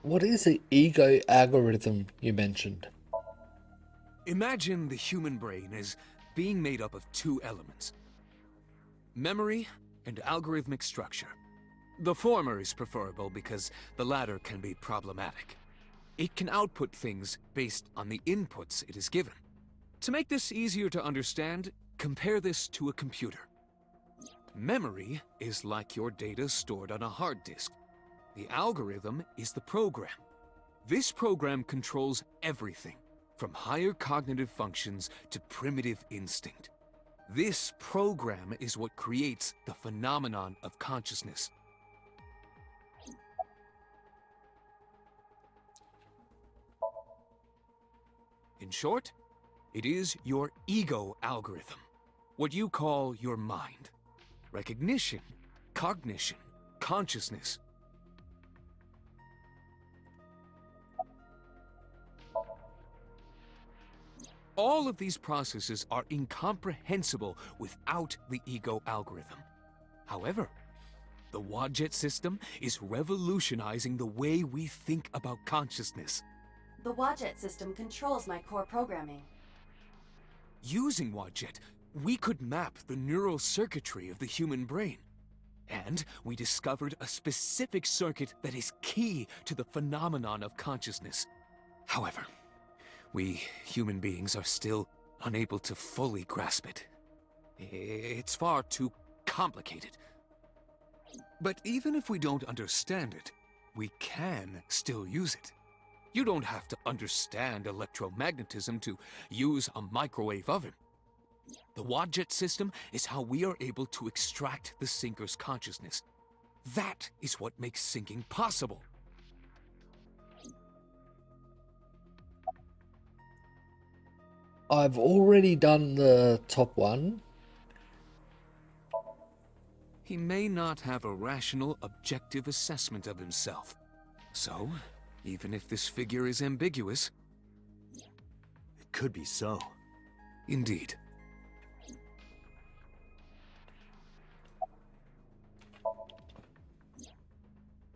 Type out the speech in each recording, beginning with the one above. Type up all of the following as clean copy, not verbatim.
What is the ego algorithm you mentioned? Imagine the human brain as being made up of two elements: memory and algorithmic structure. The former is preferable because the latter can be problematic. It can output things based on the inputs it is given. To make this easier to understand, compare this to a computer. Memory is like your data stored on a hard disk. The algorithm is the program. This program controls everything, from higher cognitive functions to primitive instinct. This program is what creates the phenomenon of consciousness. In short, it is your ego algorithm, what you call your mind. Recognition, cognition, consciousness. All of these processes are incomprehensible without the ego algorithm. However, the Wadjet system is revolutionizing the way we think about consciousness. The Wadjet system controls my core programming. Using Wadjet, we could map the neural circuitry of the human brain. And we discovered a specific circuit that is key to the phenomenon of consciousness. However, we human beings are still unable to fully grasp it. It's far too complicated. But even if we don't understand it, we can still use it. You don't have to understand electromagnetism to use a microwave oven. The Wadjet system is how we are able to extract the sinker's consciousness. That is what makes sinking possible. I've already done the top one. He may not have a rational, objective assessment of himself. So, even if this figure is ambiguous... It could be so. Indeed.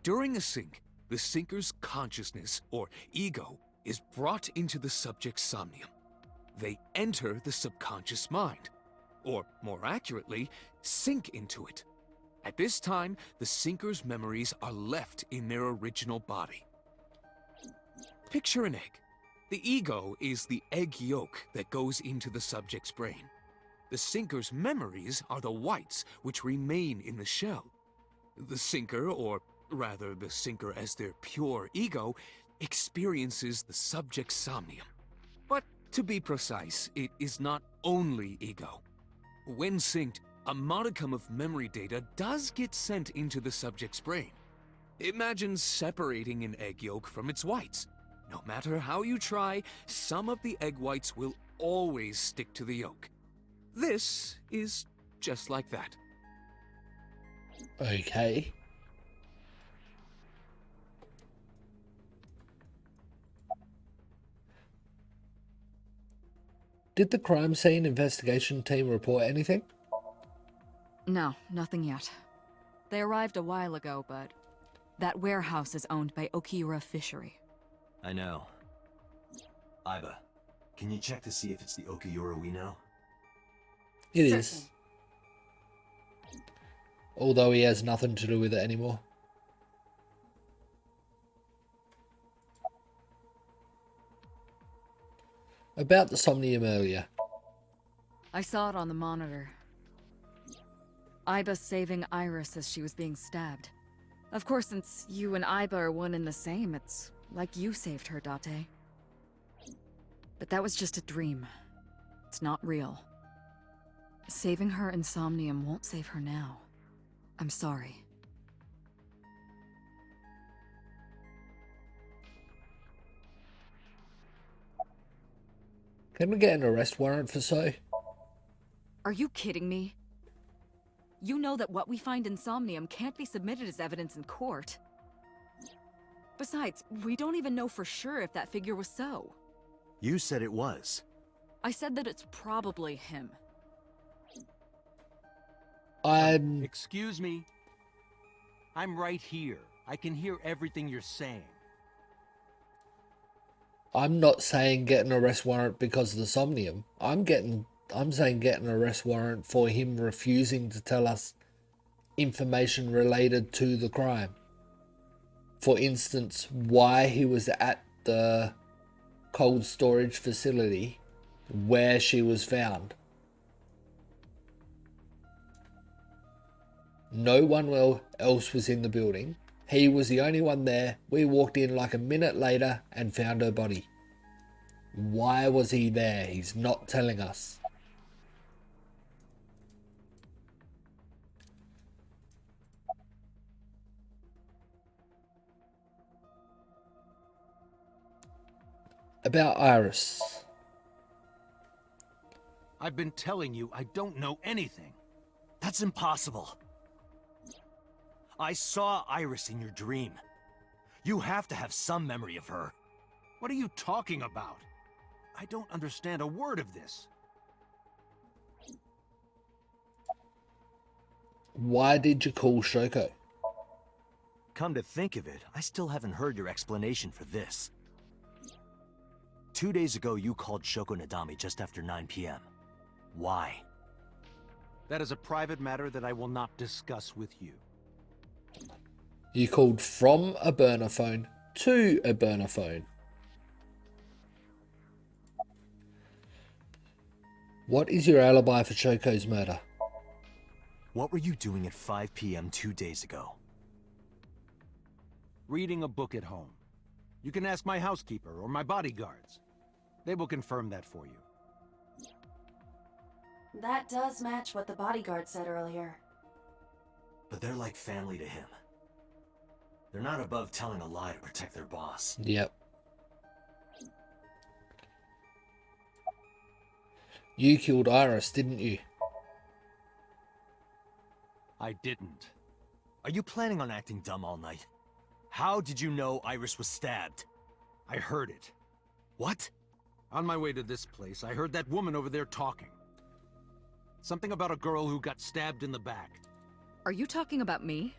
During a sink, the sinker's consciousness, or ego, is brought into the subject's somnium. They enter the subconscious mind, or more accurately, sink into it. At this time, the sinker's memories are left in their original body. Picture an egg. The ego is the egg yolk that goes into the subject's brain. The sinker's memories are the whites which remain in the shell. The sinker, or rather the sinker as their pure ego, experiences the subject's somnium. But to be precise, it is not only ego. When synced, a modicum of memory data does get sent into the subject's brain. Imagine separating an egg yolk from its whites. No matter how you try, some of the egg whites will always stick to the yolk. This is just like that. Okay. Did the crime scene investigation team report anything? No, nothing yet. They arrived a while ago, but that warehouse is owned by Okiura Fishery. I know. Iba, can you check to see if it's the Okiura we know? It Certain. is. Although he has nothing to do with it anymore. About the Somnium earlier. I saw it on the monitor. Iba saving Iris as she was being stabbed. Of course, since you and Iba are one and the same, it's like you saved her, Date. But that was just a dream. It's not real. Saving her in Somnium won't save her now. I'm sorry. Can we get an arrest warrant for so? Are you kidding me? You know that what we find in Somnium can't be submitted as evidence in court. Besides, we don't even know for sure if that figure was so. You said it was. I said that it's probably him. Excuse me. I'm right here. I can hear everything you're saying. I'm not saying get an arrest warrant because of the Somnium. I'm saying get an arrest warrant for him refusing to tell us information related to the crime. For instance, why he was at the cold storage facility where she was found. No one else was in the building. He was the only one there. We walked in like a minute later and found her body. Why was he there? He's not telling us. About Iris. I've been telling you I don't know anything. That's impossible. I saw Iris in your dream. You have to have some memory of her. What are you talking about? I don't understand a word of this. Why did you call Shoko? Come to think of it, I still haven't heard your explanation for this. 2 days ago, you called Shoko Nadami just after 9 p.m. Why? That is a private matter that I will not discuss with you. You called from a burner phone to a burner phone. What is your alibi for Shoko's murder? What were you doing at 5 p.m. 2 days ago? Reading a book at home. You can ask my housekeeper or my bodyguards. They will confirm that for you. That does match what the bodyguard said earlier. But they're like family to him. They're not above telling a lie to protect their boss. Yep. You killed Iris, didn't you? I didn't. Are you planning on acting dumb all night? How did you know Iris was stabbed? I heard it. What? On my way to this place, I heard that woman over there talking. Something about a girl who got stabbed in the back. Are you talking about me?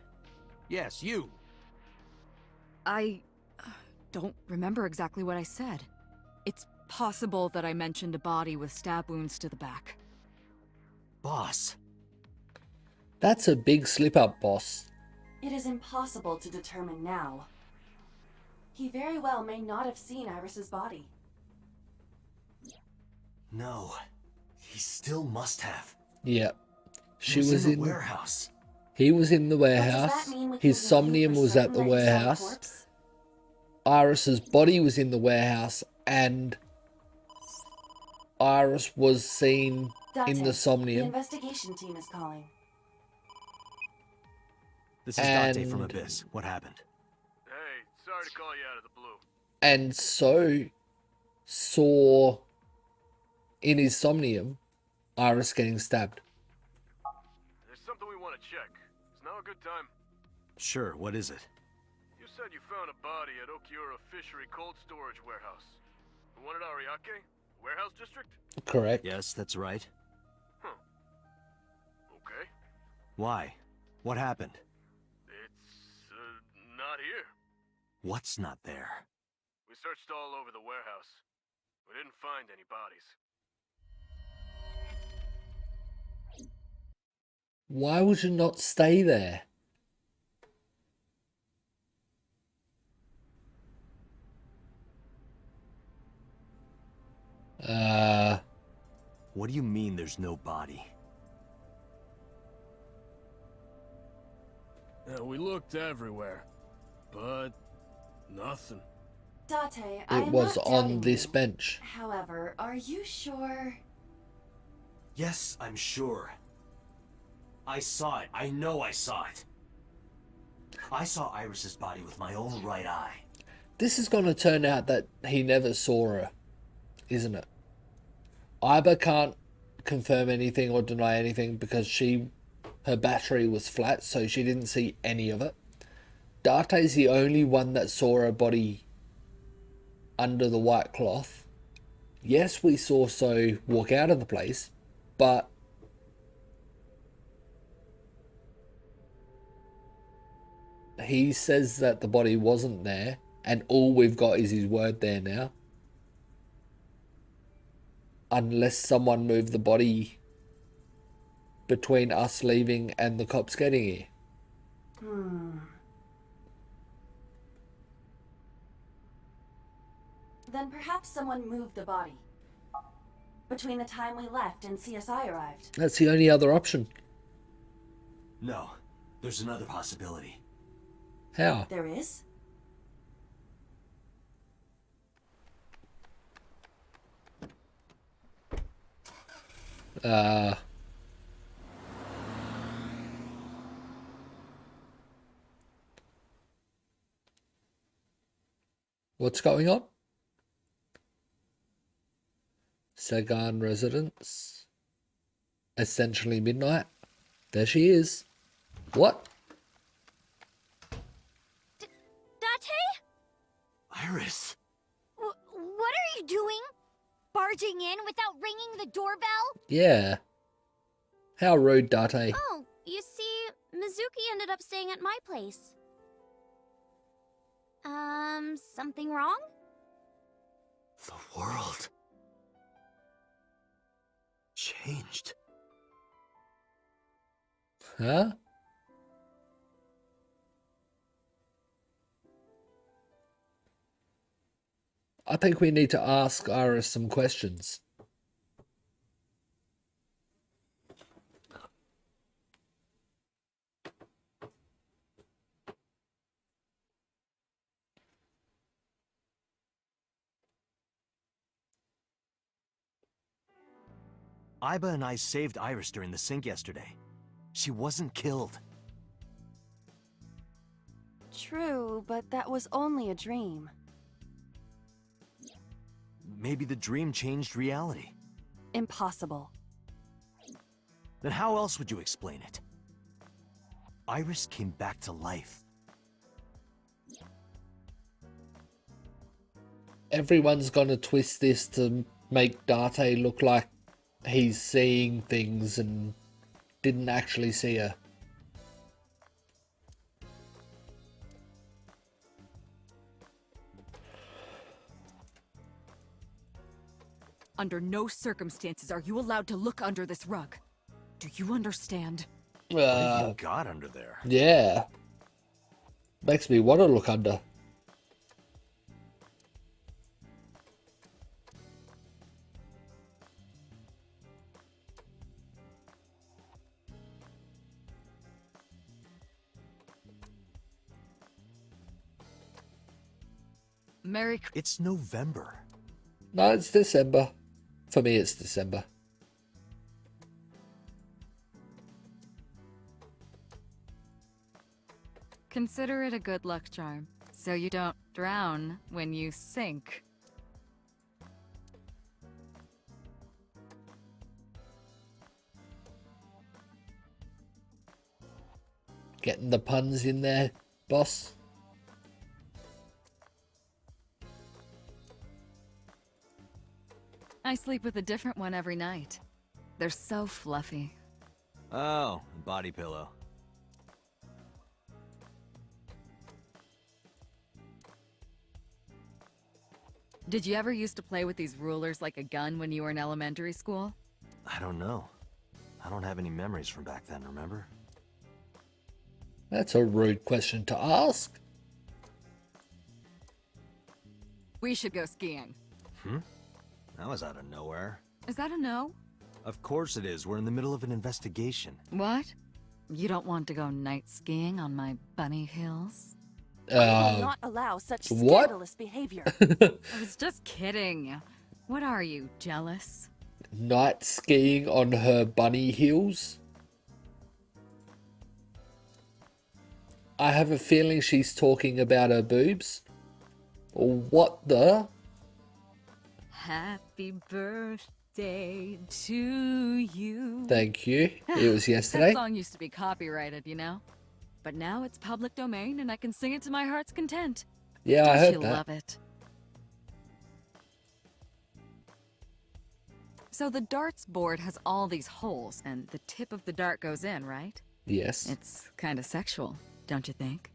Yes, you. I don't remember exactly what I said. It's possible that I mentioned a body with stab wounds to the back. Boss. That's a big slip up, boss. It is impossible to determine now. He very well may not have seen Iris's body. No. He still must have. Yep. He was in the warehouse. He was in the But does warehouse. that mean we His can believe Somnium for was at the certain that you saw warehouse. corpse? Iris's body was in the warehouse, and Iris was seen in the The Somnium. investigation team is calling. This is Dante from And- Abyss. What happened? Hey, sorry to call you out of the blue. And so saw in his Somnium Iris getting stabbed. There's something we want to check. Is now a good time? Sure, what is it? You said you found a body at Okiura Fishery Cold Storage Warehouse. The one at Ariake? Warehouse District? Correct. Yes, that's right. Okay. Why? What happened? It's, not here. What's not there? We searched all over the warehouse. We didn't find any bodies. Why would you not stay there? What do you mean there's no body? We looked everywhere, but nothing. Date, I It am was not on doubting this you. bench. However, are you sure? Yes, I'm sure. I saw it. I know I saw it. I saw Iris's body with my own right eye. This is going to turn out that he never saw her, isn't it? Iba can't confirm anything or deny anything because her battery was flat, so she didn't see any of it. Date's the only one that saw her body under the white cloth. Yes, we saw So walk out of the place, but he says that the body wasn't there, and all we've got is his word there now. unless someone moved the body between us leaving and the cops getting here. Then perhaps someone moved the body. Between the time we left and CSI arrived. That's the only other option. No, there's another possibility. How? There is? What's going on? Sagan residence. Essentially midnight. There she is. What? Date? Iris! What are you doing? Barging in without ringing the doorbell? Yeah. How rude, Date. Oh, you see, Mizuki ended up staying at my place. Something wrong? The world changed. Huh? I think we need to ask Iris some questions. Iba and I saved Iris during the sink yesterday. She wasn't killed. True, but that was only a dream. Maybe the dream changed reality. Impossible. Then how else would you explain it? Iris came back to life. Everyone's gonna twist this to make Date look like he's seeing things and didn't actually see her. Under no circumstances are you allowed to look under this rug. Do you understand? What have you got under there? Yeah. Makes me want to look under. Merry It's November. No, it's December. For me, it's December. Consider it a good luck charm, so you don't drown when you sink. Getting the puns in there, boss. I sleep with a different one every night. They're so fluffy. Oh, body pillow. Did you ever used to play with these rulers like a gun when you were in elementary school? I don't know. I don't have any memories from back then, remember? That's a rude question to ask. We should go skiing. That was out of nowhere. Is that a no? Of course it is. We're in the middle of an investigation. What? You don't want to go night skiing on my bunny hills? I will not allow such what? scandalous behavior. I was just kidding. What are you, jealous? Night skiing on her bunny heels? I have a feeling she's talking about her boobs. What the? Happy birthday to you. Thank you. It was That yesterday. song used to be copyrighted, you know? But now it's public domain and I can sing it to my heart's content. Yeah, I Don't heard you that. love it? So the darts board has all these holes and the tip of the dart goes in, right? Yes. It's kind of sexual, don't you think?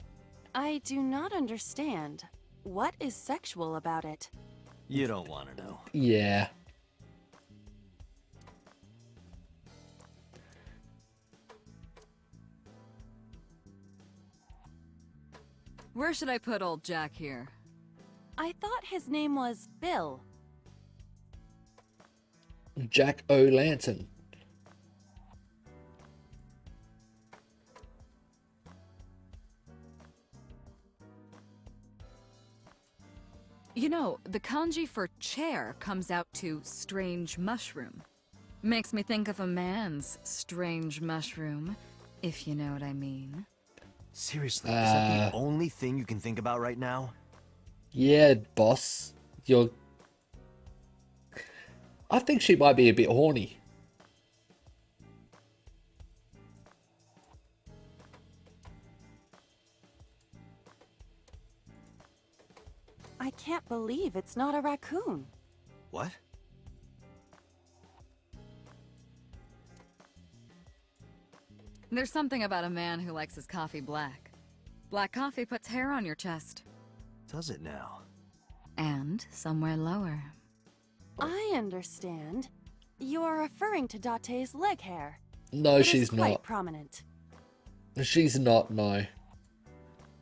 I do not understand. What is sexual about it? You don't want to know. Yeah. Where should I put old Jack here? I thought his name was Bill. Jack O'Lantern. You know, the kanji for chair comes out to strange mushroom. Makes me think of a man's strange mushroom, if you know what I mean. Seriously, is that the only thing you can think about right now? Yeah, boss. I think she might be a bit horny. I can't believe it's not a raccoon. What? There's something about a man who likes his coffee black. Black coffee puts hair on your chest. Does it now? And somewhere lower. I understand. You're referring to Date's leg hair. No, It is she's quite not. prominent. She's not, no.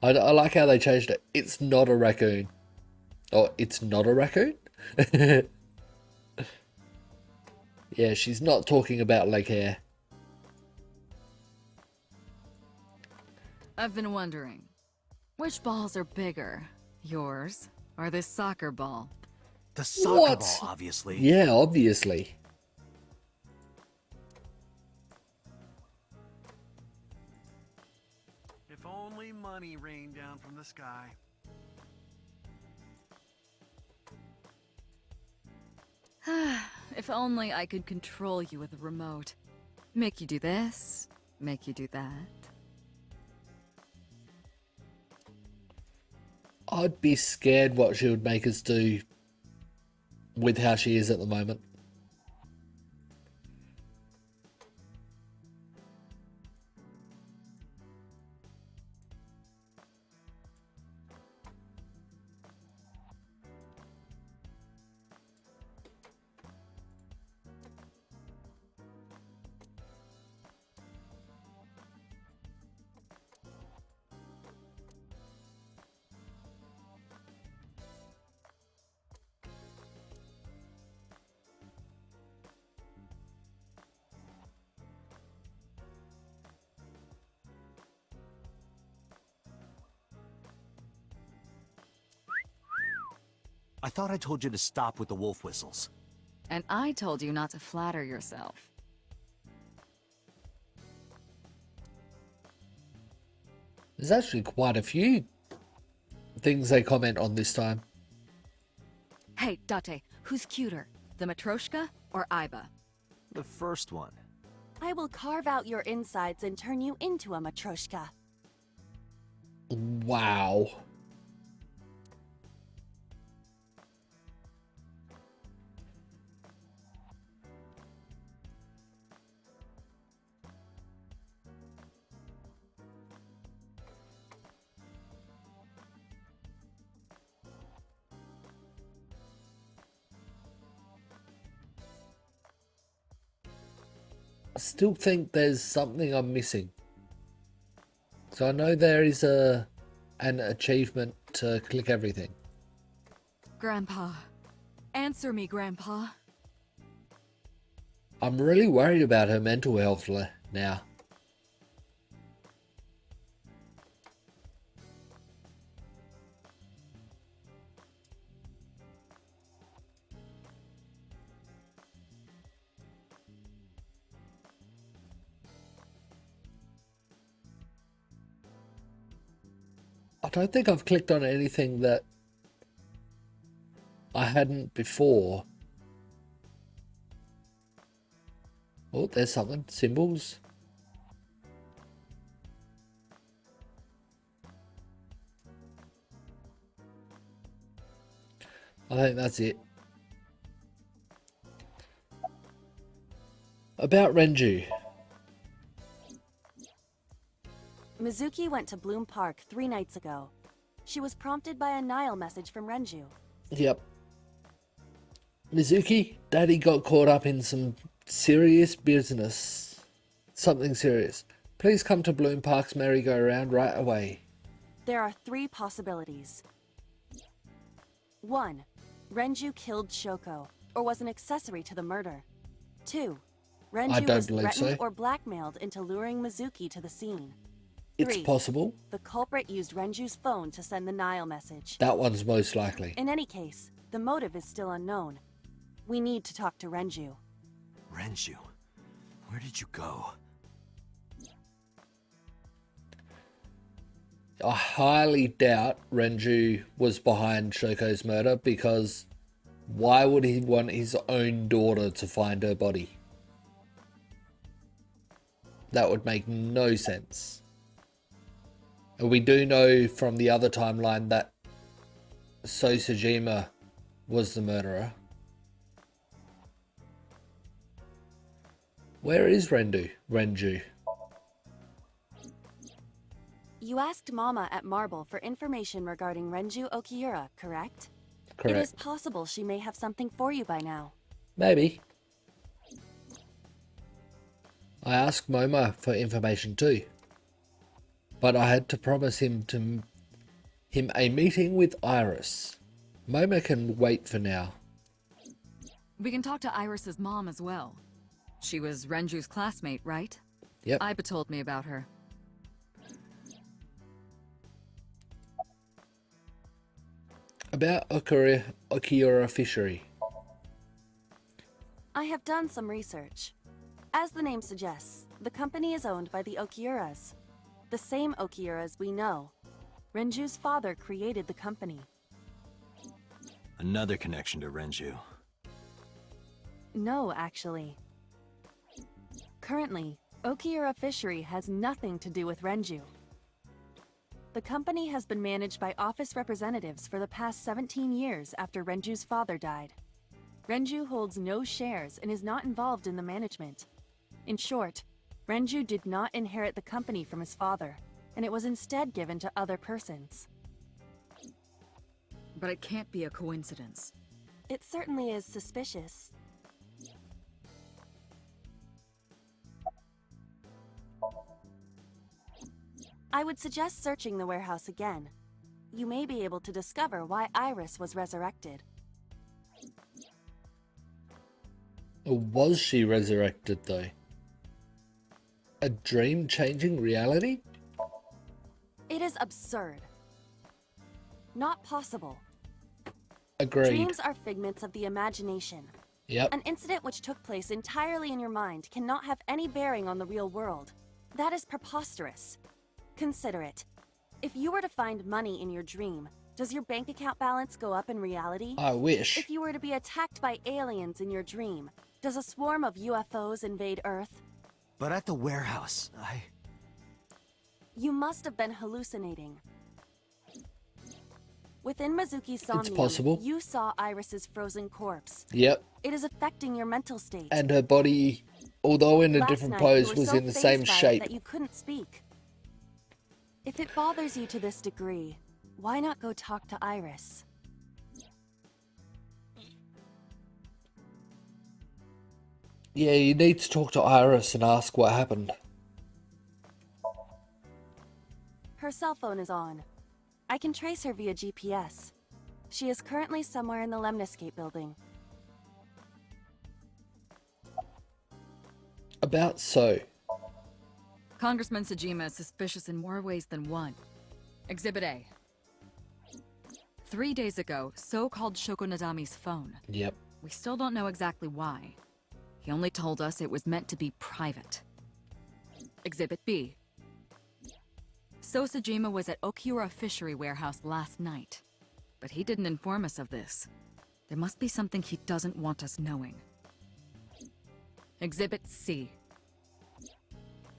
I like how they changed it. It's not a raccoon. Oh, it's not a raccoon? Yeah, she's not talking about leg hair. I've been wondering, which balls are bigger? Yours or this soccer ball? The soccer What? ball, obviously. Yeah, obviously. If only money rained down from the sky. If only I could control you with a remote. Make you do this, make you do that. I'd be scared what she would make us do with how she is at the moment. I thought I told you to stop with the wolf whistles. And I told you not to flatter yourself. There's actually quite a few things they comment on this time. Hey, Date, who's cuter? The Matryoshka or Aiba? The first one. I will carve out your insides and turn you into a Matryoshka. Wow. I still think there's something I'm missing. So I know there is an achievement to click everything. Grandpa. Answer me, Grandpa. I'm really worried about her mental health now. I don't think I've clicked on anything that I hadn't before. Oh, there's something. Symbols. I think that's it. About Renju. Mizuki went to Bloom Park 3 nights ago. She was prompted by a Nile message from Renju. Yep. Mizuki, Daddy got caught up in some serious business. Something serious. Please come to Bloom Park's merry-go-round right away. There are 3 possibilities. 1. Renju killed Shoko, or was an accessory to the murder. 2. Renju don't was believe threatened so. or blackmailed into luring Mizuki to the scene. It's 3. possible. The culprit used Renju's phone to send the Nile message. That one's most likely. In any case, the motive is still unknown. We need to talk to Renju. Renju, where did you go? I highly doubt Renju was behind Shoko's murder, because why would he want his own daughter to find her body? That would make no sense. And we do know from the other timeline that Sosajima was the murderer. Where is Renju? You asked Mama at Marble for information regarding Renju Okiura, correct? Correct. It is possible she may have something for you by now. Maybe. I asked Moma for information too, but I had to promise him a meeting with Iris. Moma can wait for now. We can talk to Iris's mom as well. She was Renju's classmate, right? Yep. Iba told me about her. About Okiura Fishery. I have done some research. As the name suggests, the company is owned by the Okiuras. The same Okiuras we know. Renju's father created the company. Another connection to Renju. No, actually. Currently, Okiura Fishery has nothing to do with Renju. The company has been managed by office representatives for the past 17 years after Renju's father died. Renju holds no shares and is not involved in the management. In short, Renju did not inherit the company from his father, and it was instead given to other persons. But it can't be a coincidence. It certainly is suspicious. I would suggest searching the warehouse again. You may be able to discover why Iris was resurrected. Or was she resurrected though? A dream changing reality? It is absurd. Not possible. Agreed. Dreams are figments of the imagination. Yep. An incident which took place entirely in your mind cannot have any bearing on the real world. That is preposterous. Consider it. If you were to find money in your dream, does your bank account balance go up in reality? I wish. If you were to be attacked by aliens in your dream, does a swarm of UFOs invade Earth? But at the warehouse, You must have been hallucinating. Within Mizuki's Somnium, possible. you saw Iris's frozen corpse. Yep. It is affecting your mental state. And her body, although in a Last different night, pose, you were was so in the fazed same by it shape. that you couldn't speak. If it bothers you to this degree, why not go talk to Iris? Yeah, you need to talk to Iris and ask what happened. Her cell phone is on. I can trace her via GPS. She is currently somewhere in the Lemniscape building. About so. Congressman Sajima is suspicious in more ways than one. Exhibit A. 3 days ago, So called Shoko Nadami's phone. Yep. We still don't know exactly why. He only told us it was meant to be private. Exhibit B. So Sajima was at Okiura Fishery Warehouse last night. But he didn't inform us of this. There must be something he doesn't want us knowing. Exhibit C.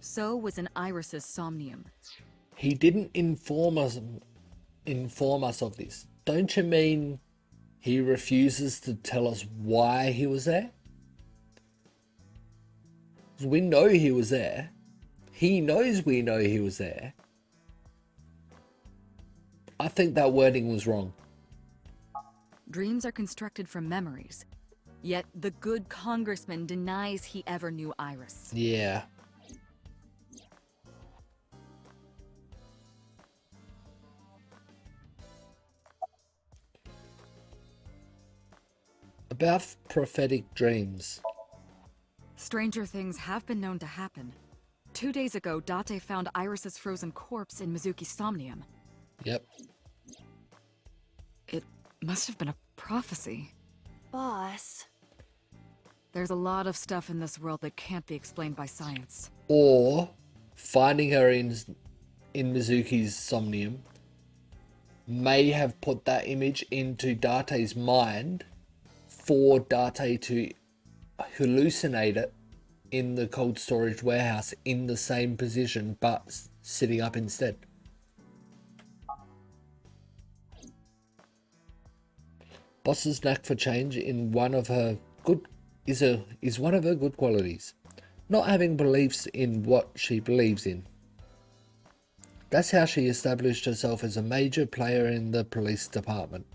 So was in Iris's Somnium. He didn't inform us of this. Don't you mean he refuses to tell us why he was there? 'Cause we know he was there. He knows we know he was there. I think that wording was wrong. Dreams are constructed from memories. Yet the good congressman denies he ever knew Iris. About prophetic dreams. Stranger things have been known to happen. 2 days ago, Date found Iris's frozen corpse in Mizuki's Somnium. Yep. It must have been a prophecy. Boss. There's a lot of stuff in this world that can't be explained by science. Or finding her in Mizuki's Somnium may have put that image into Date's mind for Date to hallucinate it in the cold storage warehouse in the same position but sitting up instead. Boss's knack for change in one of her good is one of her good qualities. Not having beliefs in what she believes in. That's how she established herself as a major player in the police department.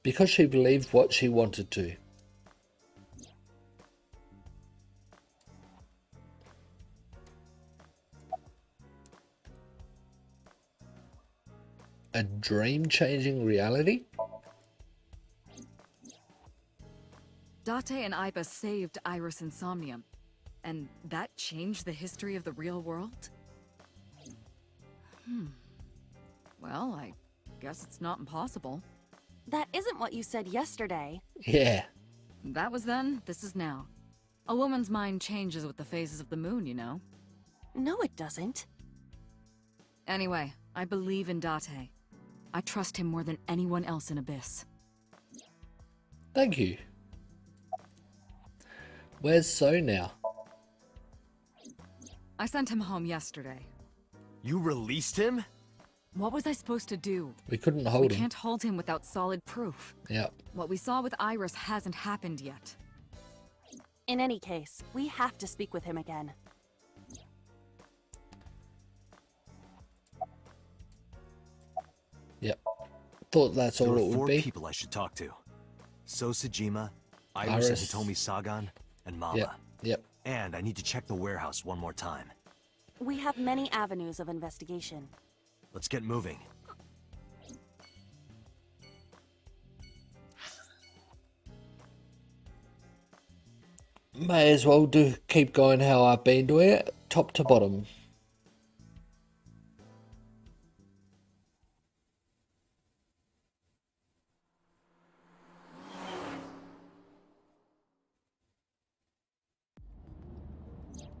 Because she believed what she wanted to. A dream-changing reality? Date and Iba saved Iris and Somnium, and that changed the history of the real world? Well, I guess it's not impossible. That isn't what you said yesterday. Yeah. That was then, this is now. A woman's mind changes with the phases of the moon, you know? No, it doesn't. Anyway, I believe in Date. I trust him more than anyone else in Abyss. Thank you. Where's So now? I sent him home yesterday. You released him? What was I supposed to do? We couldn't We hold him. can't hold him without solid proof. Yeah. What we saw with Iris hasn't happened yet. In any case, we have to speak with him again. Yep. Thought that's There all are it would 4 be. people I should talk to. So Sejima, Iris and Iris. Hitomi Sagan, and Mama. Yep. Yep. And I need to check the warehouse one more time. We have many avenues of investigation. Let's get moving. May as well keep going how I've been doing it, top to bottom.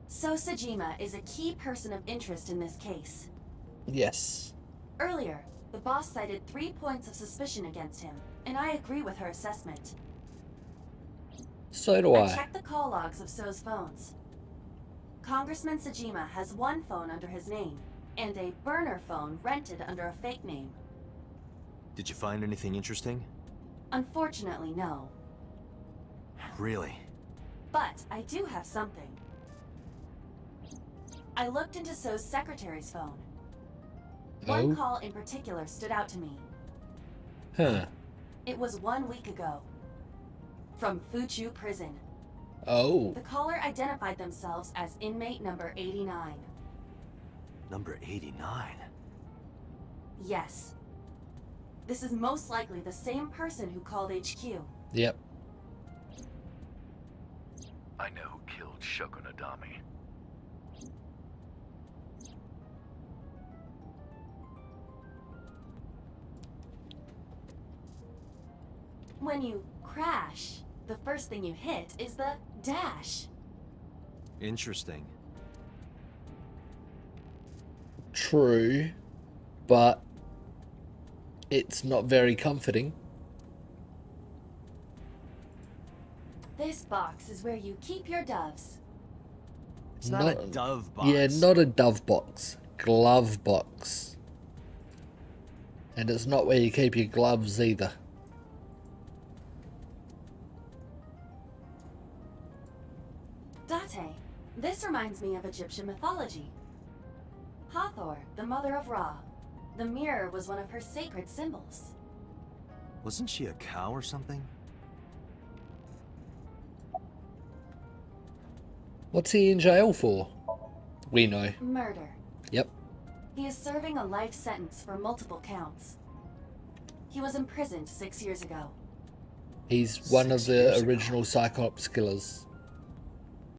So Sejima is a key person of interest in this case. Yes. Earlier, the boss cited 3 points of suspicion against him, and I agree with her assessment. So do I I. checked the call logs of So's phones. Congressman Sejima has 1 phone under his name, and a burner phone rented under a fake name. Did you find anything interesting? Unfortunately, no. Really? But I do have something. I looked into So's secretary's phone. One Oh? call in particular stood out to me. Huh. It was 1 week ago. From Fuchu Prison. Oh. The caller identified themselves as inmate number 89. Number 89? Yes. This is most likely the same person who called HQ. Yep. I know who killed Shoko Nadami. When you crash, the first thing you hit is the dash. Interesting. True. But it's not very comforting. This box is where you keep your doves. It's not a dove box. Yeah, not a dove box. Glove box. And it's not where you keep your gloves either. Date, this reminds me of Egyptian mythology. Hathor, the mother of Ra. The mirror was one of her sacred symbols. Wasn't she a cow or something? What's he in jail for? We know. Murder. Yep. He is serving a life sentence for multiple counts. He was imprisoned 6 years ago. He's one of 6 years the ago. original Cyclops killers.